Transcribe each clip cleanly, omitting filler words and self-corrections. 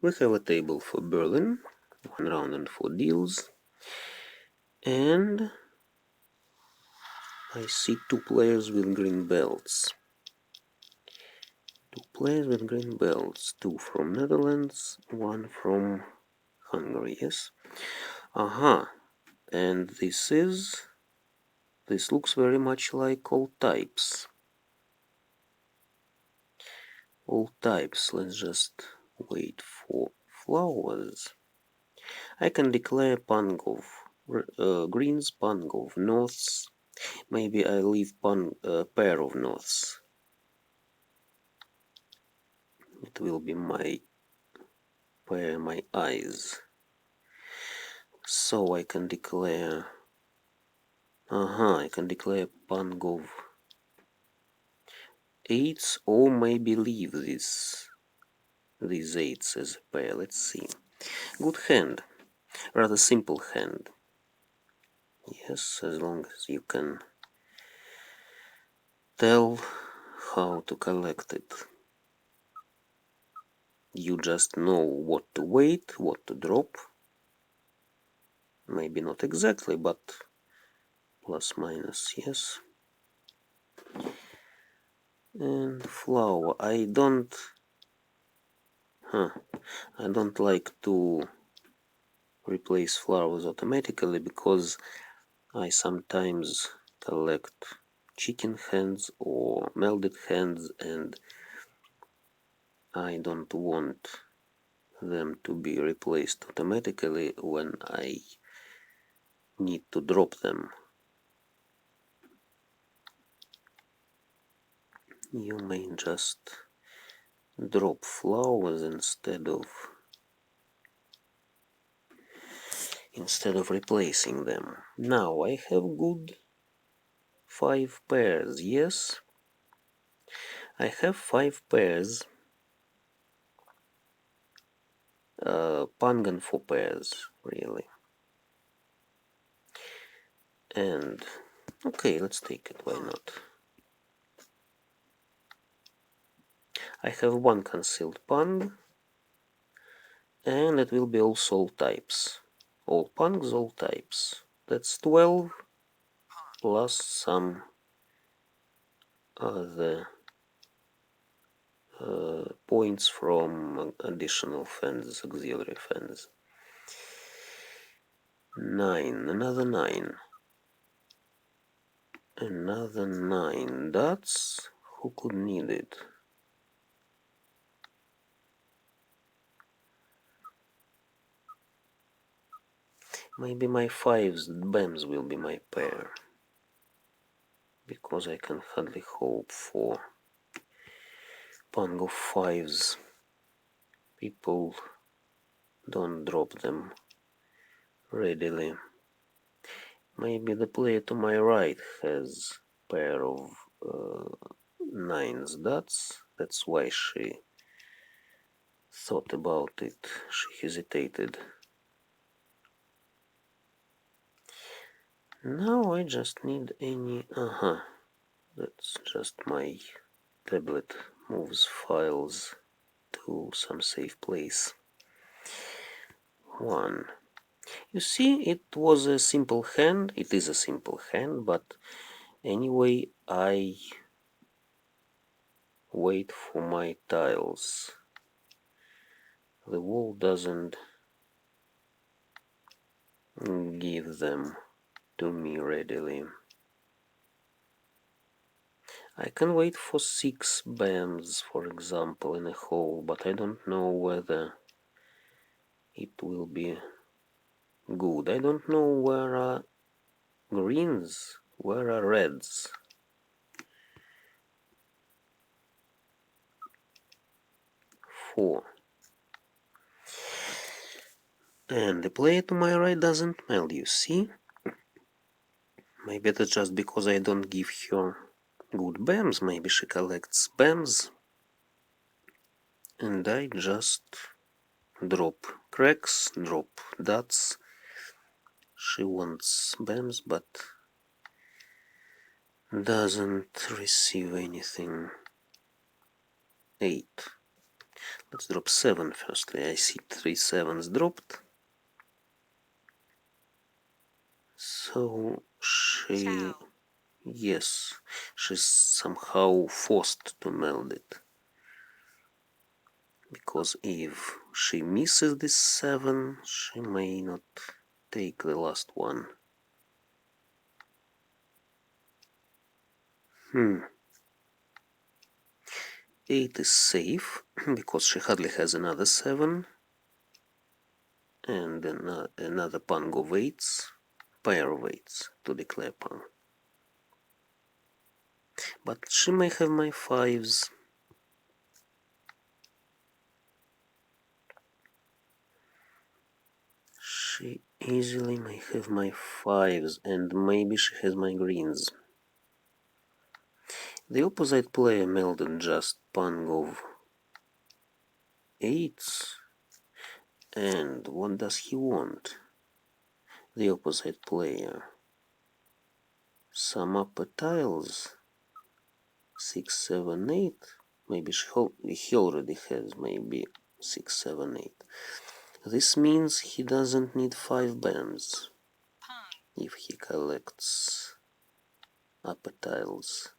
We have a table for Berlin, 1 round and 4 deals, and I see 2 players with green belts. 2 players with green belts, 2 from Netherlands, 1 from Hungary, yes? Aha, and this looks very much like all types. All types, let's just wait for flowers. I can declare pung of greens, pung of norths. Maybe I leave pair of norths. It will be my pair, my eyes. So I can declare. I can declare pung of eights, or maybe leave these eights as a pair. Let's see. Good hand. Rather simple hand. Yes, as long as you can tell how to collect it. You just know what to wait, what to drop. Maybe not exactly, but plus minus, yes. And flower. I don't like to replace flowers automatically because I sometimes collect chicken hands or melded hands, and I don't want them to be replaced automatically when I need to drop them. You may just drop flowers instead of replacing them. Now I have good 5 pairs, yes? I have 5 pairs, Pangan 4 pairs, really. And, okay, let's take it, why not? I have 1 concealed pang, and it will be also all types. All pungs, all types. That's 12, plus some other points from additional fans, auxiliary fans. 9, another 9. Another 9 dots. Who could need it? Maybe my 5s, BAMs will be my pair. Because I can hardly hope for pung of 5s. People don't drop them readily. Maybe the player to my right has pair of 9s dots. That's why she thought about it. She hesitated. Now I just need any... That's just my tablet moves files to some safe place. 1. You see, it was a simple hand. It is a simple hand, but anyway, I wait for my tiles. The wall doesn't give them to me readily. I can wait for 6 BAMs, for example, in a hole, but I don't know whether it will be good. I don't know where are greens, where are reds. 4. And the player to my right doesn't meld, you see? Maybe that's just because I don't give her good BAMs. Maybe she collects BAMs. And I just drop cracks, drop dots. She wants BAMs, but doesn't receive anything. 8. Let's drop 7 firstly. I see 3 sevens dropped. So she... Yes, she's somehow forced to meld it. Because if she misses this 7, she may not take the last one. 8 is safe, because she hardly has another 7. And another pung of 8s, pair of 8s to declare pung. But she may have my 5s. She easily may have my 5s, and maybe she has my greens. The opposite player melded just pung of 8s. And what does he want? The opposite player. Some upper tiles. 6, 7, 8. Maybe he already has maybe 6, 7, 8. This means he doesn't need 5 bams if he collects upper tiles.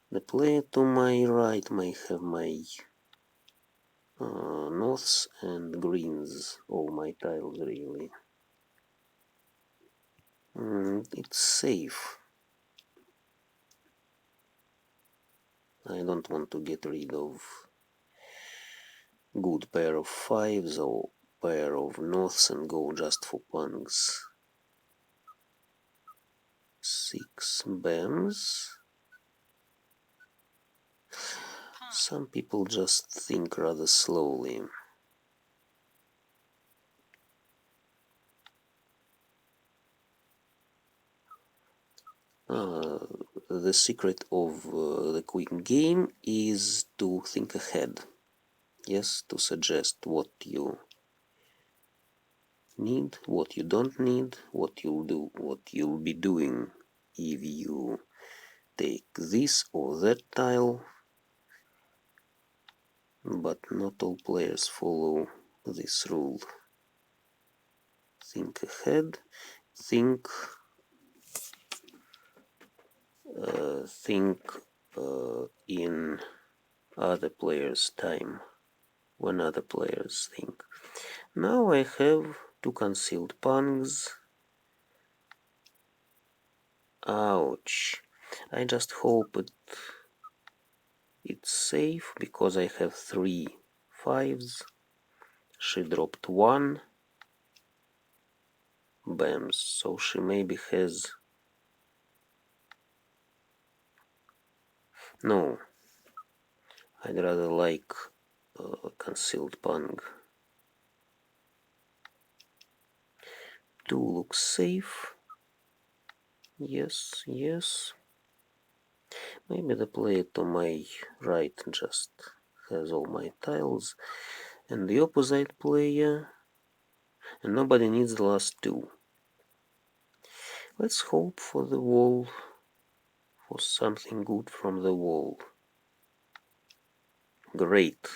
The player to my right may have my norths and greens, all my tiles really. It's safe. I don't want to get rid of good pair of 5s or pair of norths and go just for pungs. 6 bams. Some people just think rather slowly. The secret of the quick game is to think ahead. Yes, to suggest what you need, what you don't need, what you'll do, what you'll be doing if you take this or that tile. But not all players follow this rule. Think ahead, think in other players' time, when other players think. Now I have 2 concealed pungs. Ouch. I just hope it's safe, because I have 3 5s. She dropped 1 bams, so she maybe has... No, I'd rather like concealed pung. 2 looks safe. Yes, yes. Maybe the player to my right just has all my tiles, and the opposite player, and nobody needs the last 2. Let's hope for the wall, for something good from the wall. Great,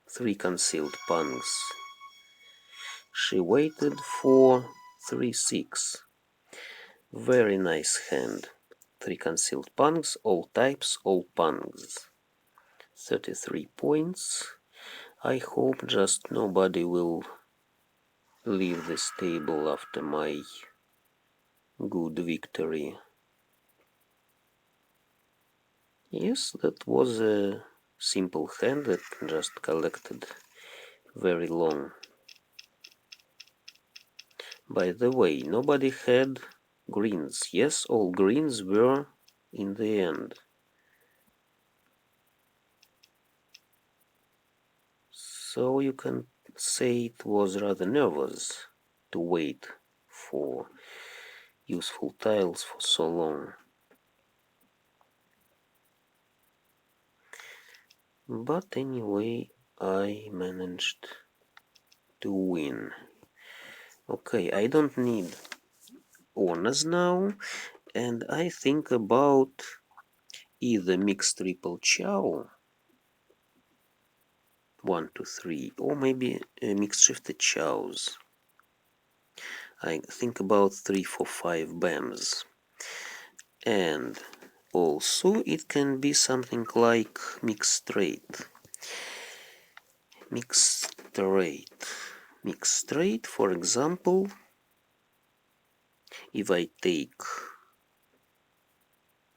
3 concealed pungs. She waited for 3, 6. Very nice hand. 3 concealed pungs, all types, all pungs. 33 points. I hope just nobody will leave this table after my good victory. Yes, that was a simple hand that just collected very long. By the way, nobody had greens. Yes, all greens were in the end. So you can say it was rather nervous to wait for useful tiles for so long. But anyway, I managed to win. Okay, I don't need honors now, and I think about either mixed triple chow 1, 2, 3, or maybe mixed shifted chows. I think about 3, 4, 5 bams. And also it can be something like mixed straight. Mixed straight, for example, if I take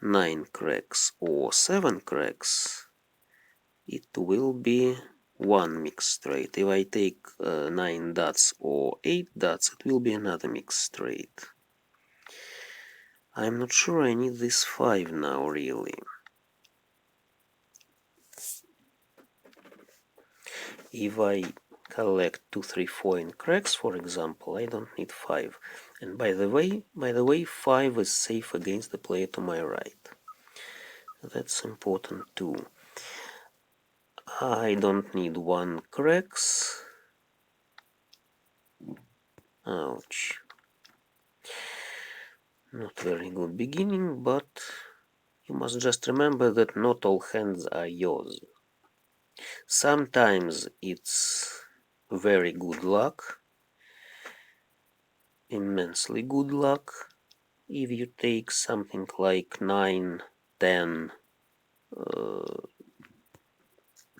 9 cracks or 7 cracks, it will be one mixed straight. If I take 9 dots or 8 dots, it will be another mixed straight. I'm not sure I need this 5 now, really. If I collect 2, 3, 4 in cracks, for example, I don't need 5. And by the way, 5 is safe against the player to my right. That's important too. I don't need 1 cracks. Ouch. Not very good beginning, but you must just remember that not all hands are yours. Sometimes it's very good luck, immensely good luck, if you take something like 9, 10,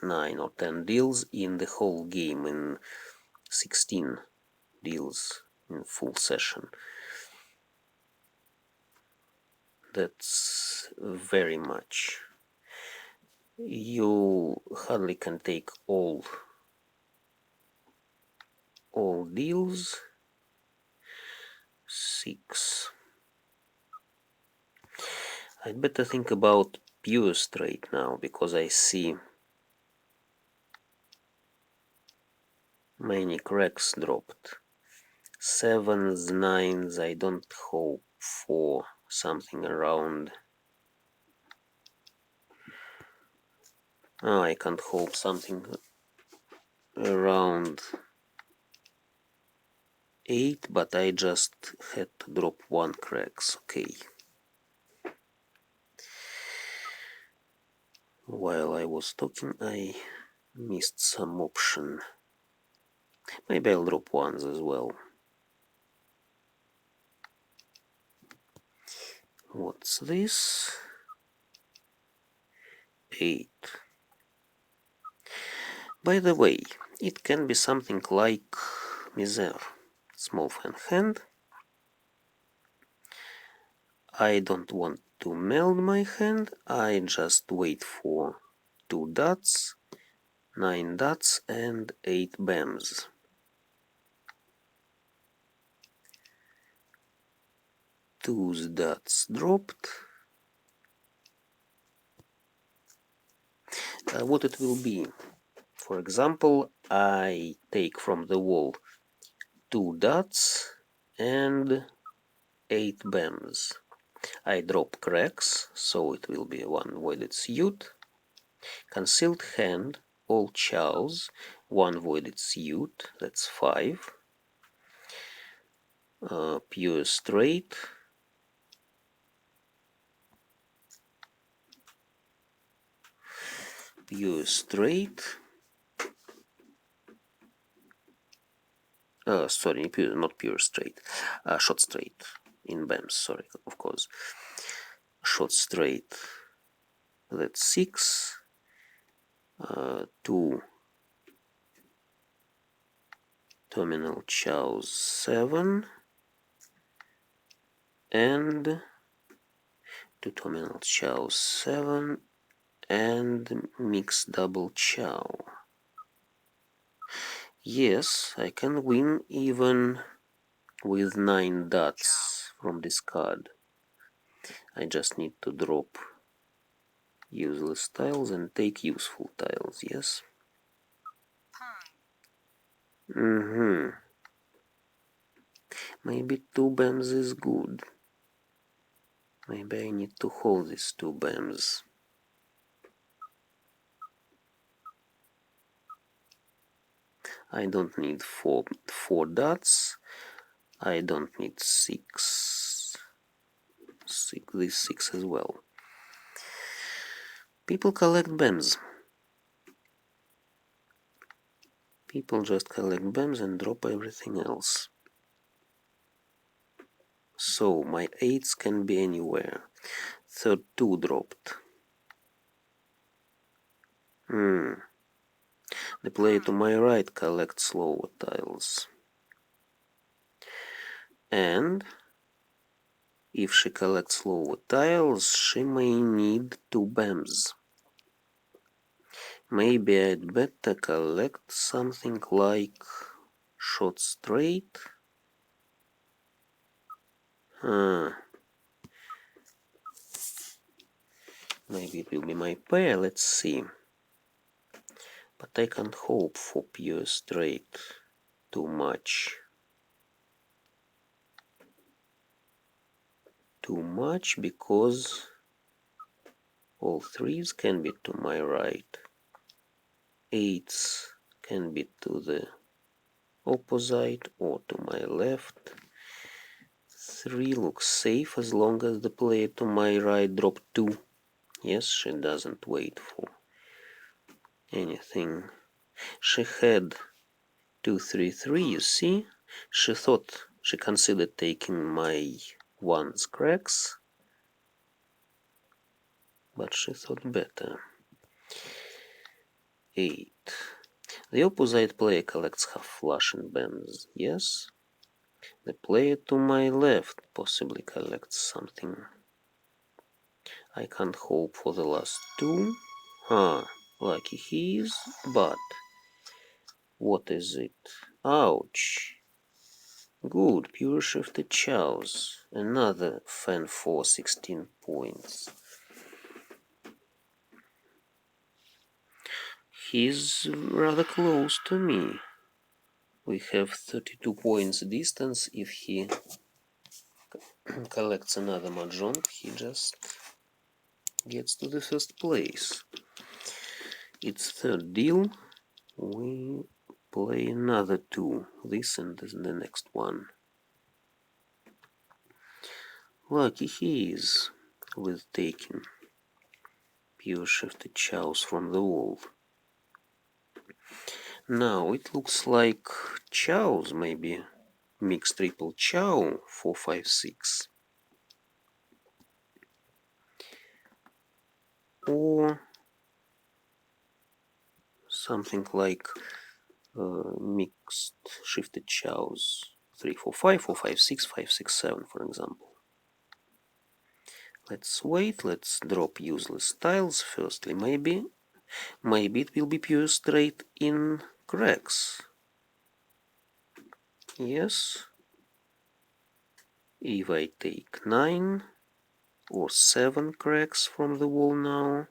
9 or 10 deals in the whole game, in 16 deals in full session. That's very much. You hardly can take all deals. 6. I'd better think about pure straight now, because I see many cracks dropped. 7s, 9s, I don't hope for something around. Oh, I can't hope something around 8, but I just had to drop 1 cracks, okay. While I was talking, I missed some option. Maybe I'll drop 1s as well. What's this? 8. By the way, it can be something like misère. Small fan hand. I don't want to meld my hand. I just wait for 2 dots, 9 dots and 8 bams. 2 dots dropped. What it will be? For example, I take from the wall 2 dots and 8 bams. I drop cracks, so it will be 1 voided suit. Concealed hand, all chows, 1 voided suit, that's 5. Pure straight. Pure straight. Sorry, not pure straight. Shot straight in BAMs, sorry, of course. Shot straight, that's 6. 2 terminal chows, 7. And 2 terminal chows, 7. And mix double chow. Yes, I can win even with 9 dots from this card. I just need to drop useless tiles and take useful tiles, yes? Maybe 2 bams is good. Maybe I need to hold these 2 bams. I don't need 4 dots. I don't need 6. This 6 as well. People collect bams. People just collect BAMs and drop everything else. So my 8s can be anywhere. Third 2 dropped. The player to my right collects lower tiles. And if she collects lower tiles, she may need 2 BAMs. Maybe I'd better collect something like shot straight. Maybe it will be my pair, let's see. But I can't hope for pure straight too much. Too much because all 3s can be to my right. 8s can be to the opposite or to my left. 3 looks safe as long as the player to my right dropped 2. Yes, she doesn't wait for anything. She had 2, 3, 3, you see? She considered taking my 1's cracks, but she thought better. 8. The opposite player collects half flush and BAMs, yes? The player to my left possibly collects something. I can't hope for the last 2. Lucky he is, but what is it? Ouch. Good, pure shifted chows. Another fan for 16 points. He's rather close to me. We have 32 points distance. If he collects another mahjong, he just gets to the first place. It's third deal. We play another 2. This and the next one. Lucky he is with taking pure shifted chows from the wall. Now it looks like chows, maybe mixed triple chow 4, 5, 6. Or something like mixed shifted chows 3, 4, 5, 4, 5, 6, 5, 6, 7, for example. Let's wait, let's drop useless tiles firstly. Maybe it will be pure straight in cracks. Yes. If I take 9 or 7 cracks from the wall now,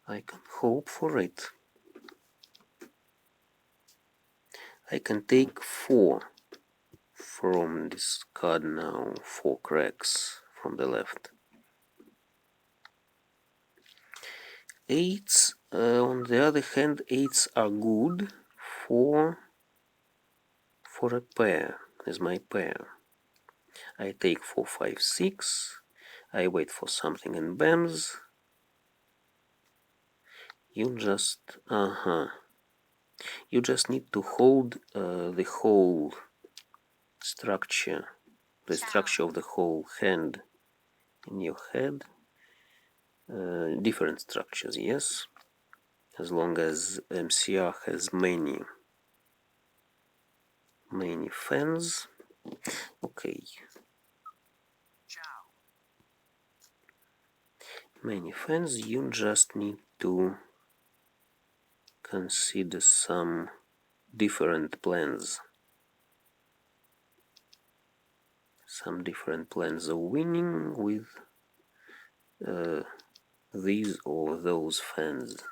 I can hope for it. I can take 4 from this card now, 4 cracks from the left. 8s, on the other hand, 8s are good for a pair, as my pair. I take 4, 5, 6. I wait for something in BAMs. You just need to hold the whole structure, the structure of the whole hand in your head. Different structures, yes, as long as MCR has many fans. Okay, many fans. You just need to consider some different plans. Some different plans of winning with these or those fans.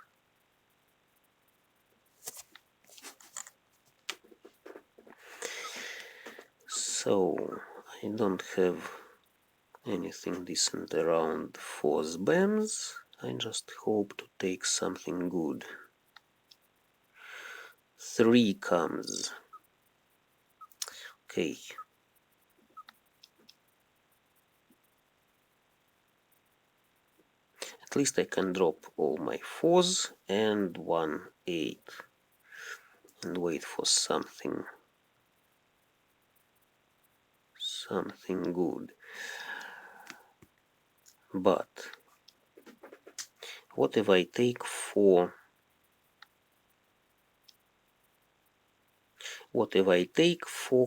So I don't have anything decent around for BAMs. I just hope to take something good. 3 comes. Okay. At least I can drop all my 4s and 1 8. and wait for something good. But what if I take four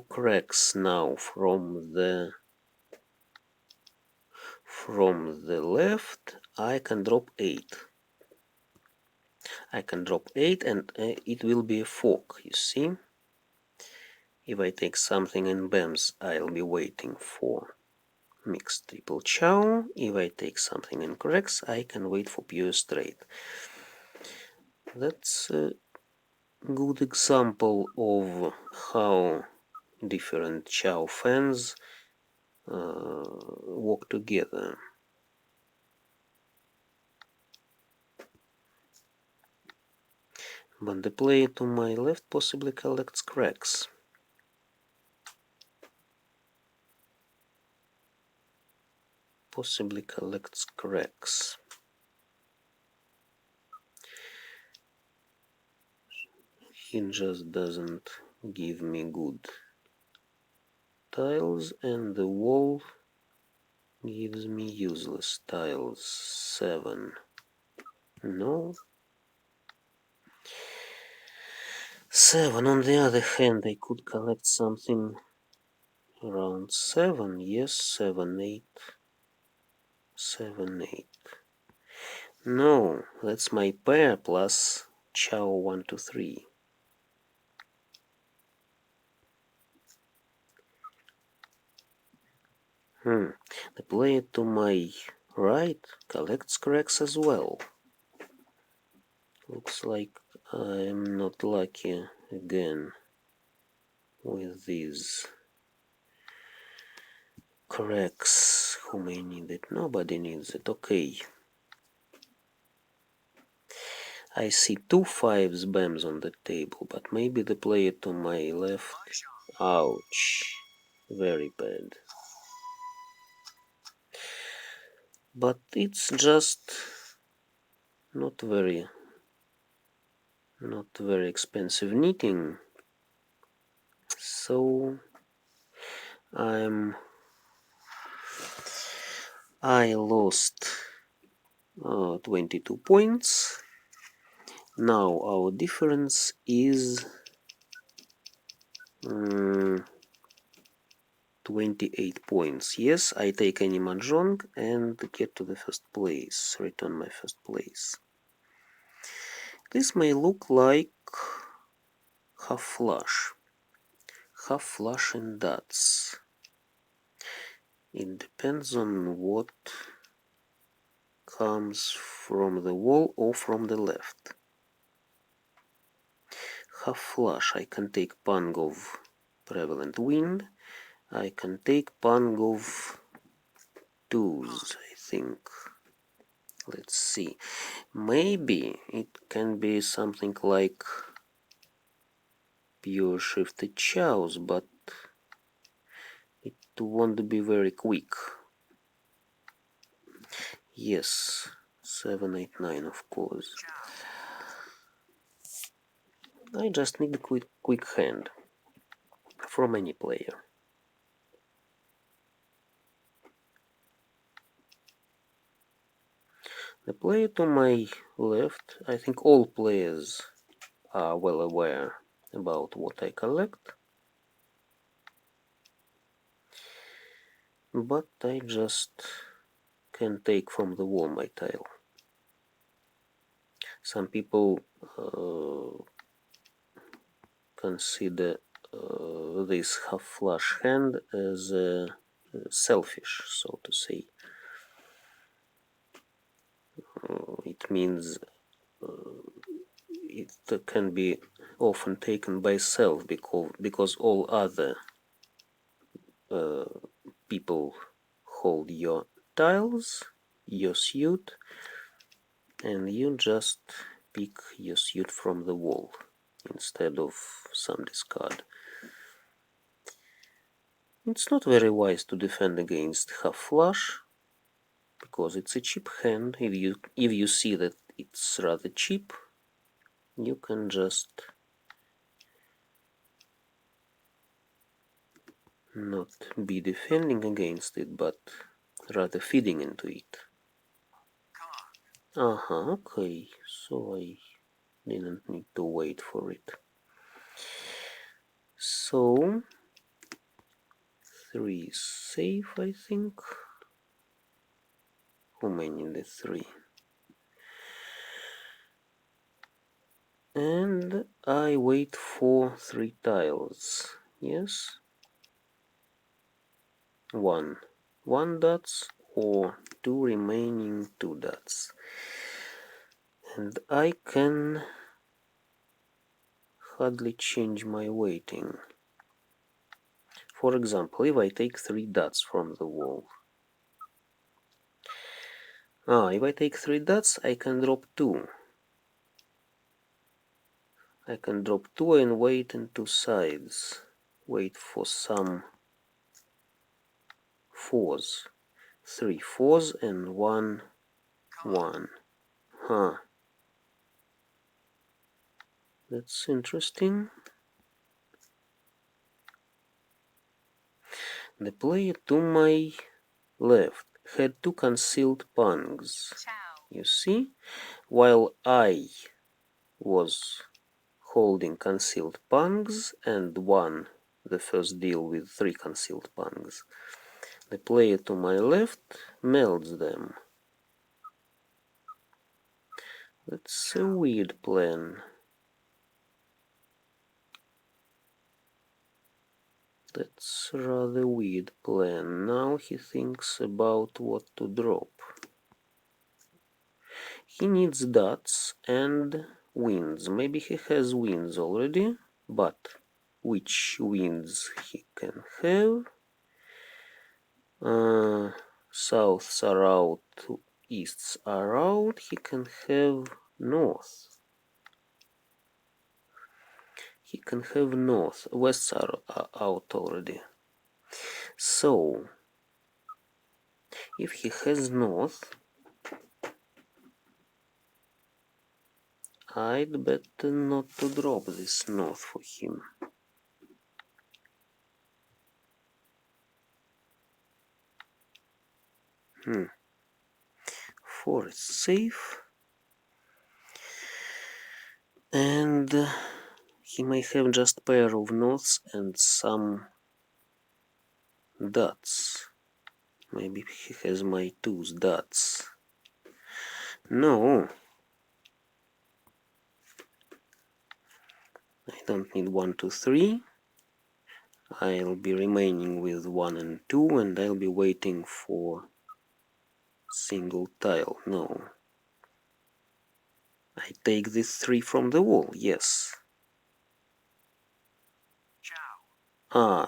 cracks now from the left? I can drop 8. And it will be a fork, you see? If I take something in BAMs, I'll be waiting for mixed triple chow. If I take something in cracks, I can wait for pure straight. That's a good example of how different chow fans work together. But the player to my left possibly collects cracks. He just doesn't give me good tiles, and the wall gives me useless tiles. 7. No. 7. On the other hand, I could collect something around 7. Yes, 7, 8. 7, 8. No, that's my pair plus chow 1, 2, 3. The player to my right collects cracks as well. Looks like I'm not lucky again with these cracks. Who may need it? Nobody needs it. Okay. I see 2 5s BAMs on the table, but maybe the player to my left. Ouch. Very bad. But it's just not very expensive knitting. So I lost 22 points. Now our difference is 28 points. Yes, I take any mahjong and get to the first place, return my first place. This may look like half flush in dots. It depends on what comes from the wall or from the left. Half flush, I can take pung of prevalent wind. I can take pung of twos, I think. Let's see. Maybe it can be something like pure shifted chows, but it won't be very quick. Yes, 7, 8, 9, of course. I just need a quick hand from any player. The player to my left, I think all players are well aware about what I collect, but I just can take from the wall my tile. Some people consider this half flush hand as selfish, so to say. It means it can be often taken by self because all other people hold your tiles, your suit, and you just pick your suit from the wall instead of some discard. It's not very wise to defend against half flush because it's a cheap hand. If you see that it's rather cheap, you can just not be defending against it, but rather feeding into it. Okay, so I didn't need to wait for it. So 3 is safe, I think. How many in the 3? And I wait for 3 tiles. Yes? 1 dots or 2 remaining 2 dots. And I can hardly change my waiting. For example, if I take 3 dots from the wall. If I take 3 dots, I can drop 2. I can drop 2 and wait in 2 sides. Wait for some 4s. 3 4s and 1 1. That's interesting. The player to my left had 2 concealed pungs. You see? While I was holding concealed pungs and won the first deal with 3 concealed pungs. The player to my left melts them. That's a weird plan. That's a rather weird plan. Now he thinks about what to drop. He needs dots and wins. Maybe he has wins already, but which wins he can have? Souths are out, easts are out. He can have north. He can have north. Wests are out already. So, if he has north, I'd better not to drop this north for him. Four is safe. And he may have just pair of norths and some dots. Maybe he has my 2's dots. No. I don't need 1, 2, 3. I'll be remaining with 1 and 2 and I'll be waiting for single tile. No. I take this 3 from the wall, yes.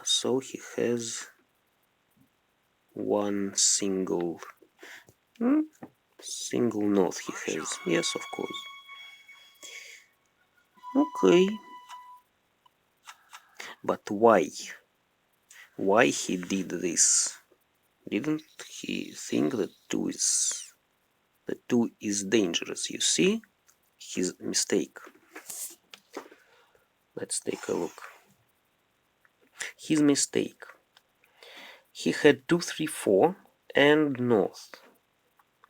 So he has one single north he has. Yes, of course. Okay. But why? Why he did this? Didn't he think that 2 is dangerous? You see his mistake. Let's take a look. His mistake. He had 2, 3, 4 and north.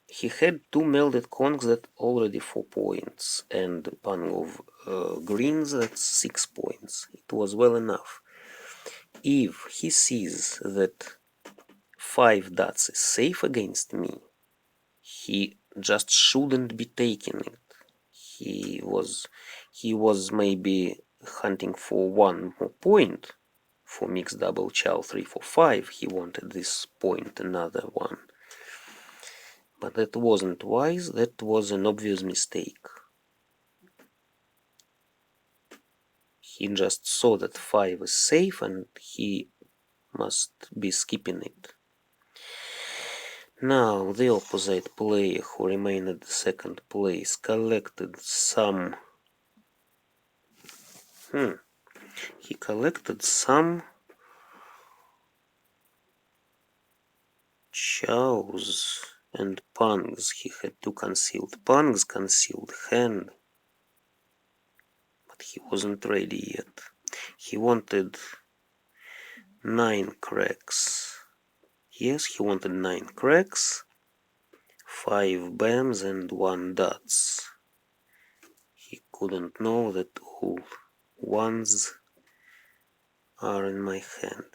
He had 2 melded congs that already 4 points and pung of greens that's 6 points. It was well enough. If he sees that 5 dots is safe against me, he just shouldn't be taking it. He was maybe hunting for 1 more point for mixed double chow 3 for 5. He wanted this point, another one. But that wasn't wise, that was an obvious mistake. He just saw that 5 is safe and he must be skipping it. Now the opposite player who remained at the second place collected some... He collected some chows and pungs. He had 2 concealed pungs, concealed hand. But he wasn't ready yet. He wanted 9 cracks. Yes, he wanted 9 cracks, 5 bams and 1 dots. He couldn't know that all ones are in my hand.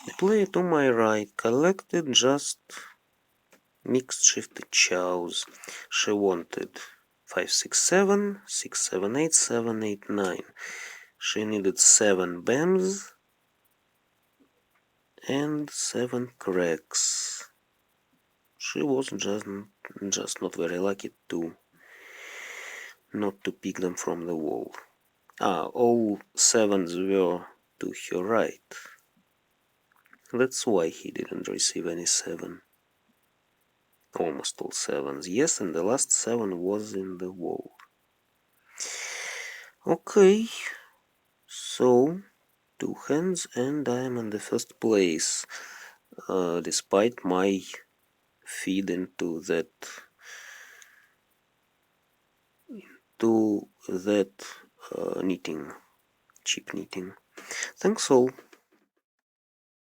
The player to my right collected just mixed shifted chows. She wanted 5, 6, 7, 6, 7, 8, 7, 8, 9. She needed 7 bams and 7 cracks. She was just not very lucky not to pick them from the wall. All 7s were to her right. That's why he didn't receive any 7. Almost all 7s. Yes, and the last 7 was in the wall. Okay, so 2 hands and I am in the first place, despite my feed into that knitting, cheap knitting. Thanks all.